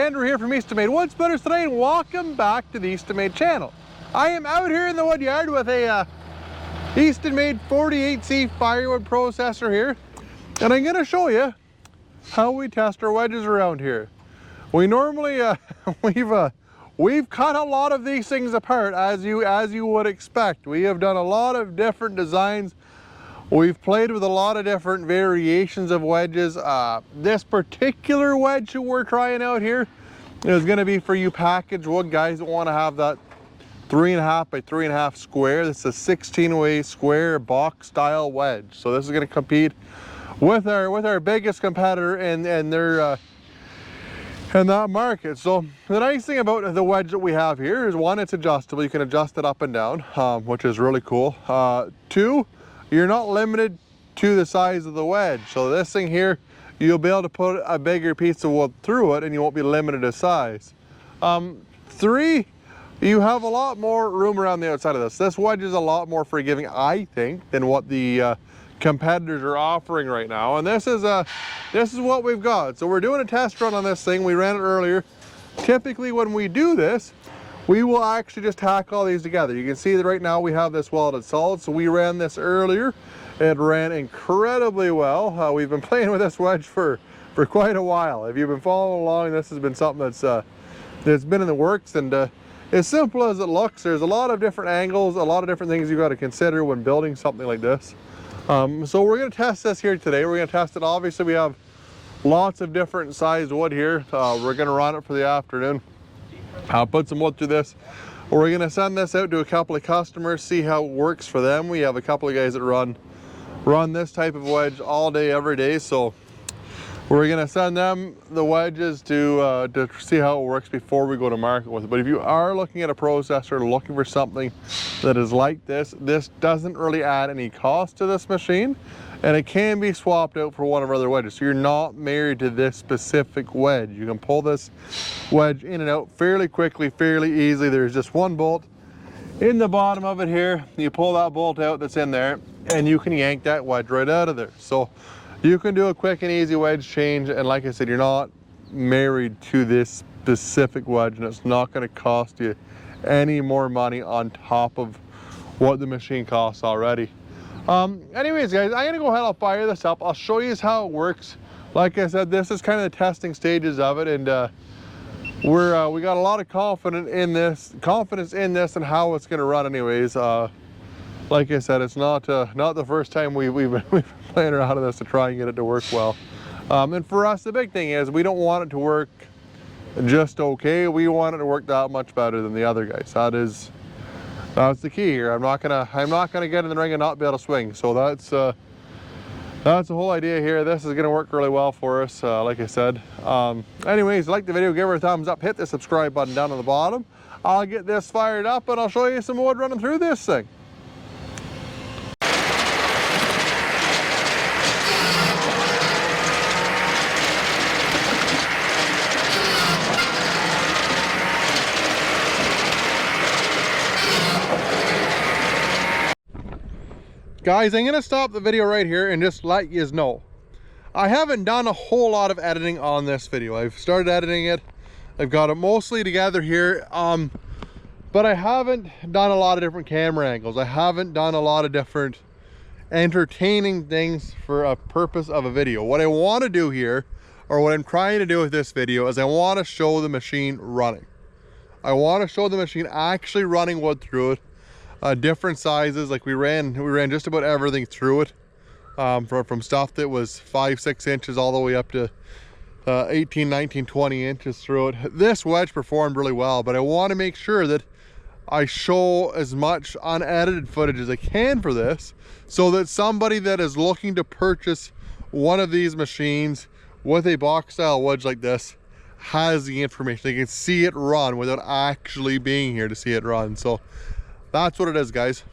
Andrew here from Eastonmade Wood Splitters today, and welcome back to the Eastonmade channel. I am out here in the wood yard with a Eastonmade 48C firewood processor here, and I'm going to show you how we test our wedges around here. We normally we've cut a lot of these things apart as you would expect. We have done a lot of different designs. We've played with a lot of different variations of wedges. This particular wedge that we're trying out here is going to be for you package wood guys that want to have that 3.5 by 3.5 square. This is a 16-way square box style wedge. So this is going to compete with our biggest competitor in their in that market. So the nice thing about the wedge that we have here is, one, it's adjustable. You can adjust it up and down, which is really cool. Two, you're not limited to the size of the wedge. So this thing here, you'll be able to put a bigger piece of wood through it and you won't be limited to size. Three, you have a lot more room around the outside of this. This wedge is a lot more forgiving, I think, than what the competitors are offering right now. And this is what we've got. So we're doing a test run on this thing. We ran it earlier. Typically when we do this, we will actually just tack all these together. You can see that right now we have this welded solid. So we ran this earlier. It ran incredibly well. We've been playing with this wedge for quite a while. If you've been following along, this has been something that's been in the works. And as simple as it looks, there's a lot of different angles, a lot of different things you've got to consider when building something like this. So we're going to test this here today. We're going to test it. Obviously, we have lots of different sized wood here. We're going to run it for the afternoon. I'll put some wood through this. We're going to send this out to a couple of customers, see how it works for them. We have a couple of guys that run this type of wedge all day, every day. So we're going to send them the wedges to see how it works before we go to market with it. But if you are looking at a processor, looking for something that is like this, this doesn't really add any cost to this machine, and it can be swapped out for one of our other wedges. So you're not married to this specific wedge. You can pull this wedge in and out fairly quickly, fairly easily. There's just one bolt in the bottom of it here. You pull that bolt out that's in there, and you can yank that wedge right out of there. So you can do a quick and easy wedge change, and like I said, you're not married to this specific wedge, and it's not going to cost you any more money on top of what the machine costs already. Anyways guys, I'm gonna go ahead, I'll fire this up, I'll show you how it works. Like I said, this is kind of the testing stages of it, and we got a lot of confidence in this and how it's going to run anyways. Like I said, it's not the first time we've been playing around with this to try and get it to work well. And for us, the big thing is we don't want it to work just okay. We want it to work that much better than the other guys. That's the key here. I'm not gonna get in the ring and not be able to swing. So that's the whole idea here. This is gonna work really well for us, like I said. Anyways, like the video, give her a thumbs up, hit the subscribe button down on the bottom. I'll get this fired up and I'll show you some wood running through this thing. Guys, I'm gonna stop the video right here and just let you know, I haven't done a whole lot of editing on this video. I've started editing it, I've got it mostly together here, but I haven't done a lot of different camera angles. I haven't done a lot of different entertaining things for a purpose of a video. What I want to do here, or what I'm trying to do with this video, is I want to show the machine running. I want to show the machine actually running wood through it. Different sizes, like we ran just about everything through it, from stuff that was 5-6 inches all the way up to 18, 19, 20 inches through it. This wedge performed really well, but I want to make sure that I show as much unedited footage as I can for this, so that somebody that is looking to purchase one of these machines with a box style wedge like this has the information. They can see it run without actually being here to see it run. So that's what it is, guys.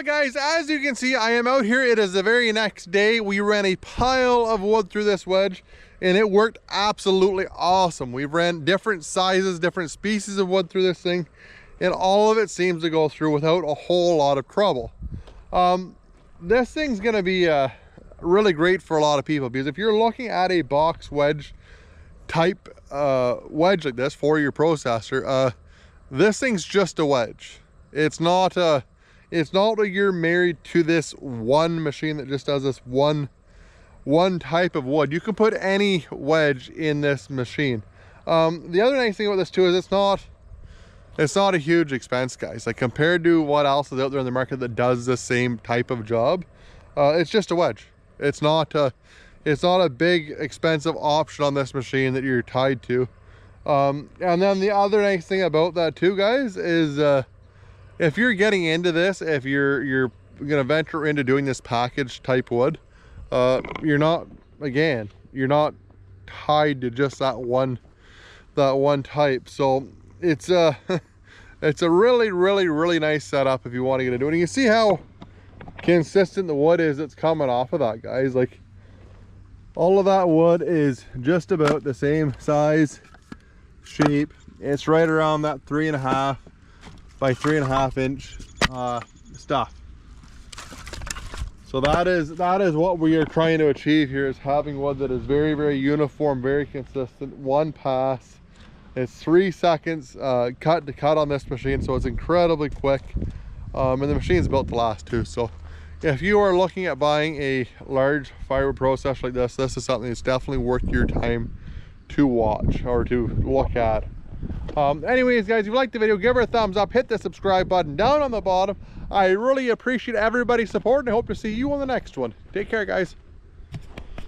Well guys, as you can see, I am out here. It is the very next day. We ran a pile of wood through this wedge and it worked absolutely awesome. We ran different sizes, different species of wood through this thing, and all of it seems to go through without a whole lot of trouble. This thing's gonna be really great for a lot of people, because if you're looking at a box wedge type wedge like this for your processor, this thing's just a wedge. It's not like you're married to this one machine that just does this one type of wood. You can put any wedge in this machine. The other nice thing about this too is it's not a huge expense, guys. Like, compared to what else is out there in the market that does the same type of job, it's just a wedge. It's not a big expensive option on this machine that you're tied to. And then the other nice thing about that too, guys, is if you're getting into this, if you're gonna venture into doing this package type wood, you're not tied to just that one type. So it's a really nice setup if you want to get into it. And you can see how consistent the wood is that's coming off of that, guys. Like, all of that wood is just about the same size, shape. It's right around that 3.5 by 3.5 inch stuff. So that is what we are trying to achieve here, is having wood that is very uniform, very consistent, one pass. It's 3 seconds cut to cut on this machine, so it's incredibly quick, and the machine's built to last too. So if you are looking at buying a large firewood processor like this, this is something that's definitely worth your time to watch or to look at. Anyways guys, if you liked the video, give her a thumbs up, hit the subscribe button down on the bottom. I really appreciate everybody's support, and I hope to see you on the next one. Take care, guys.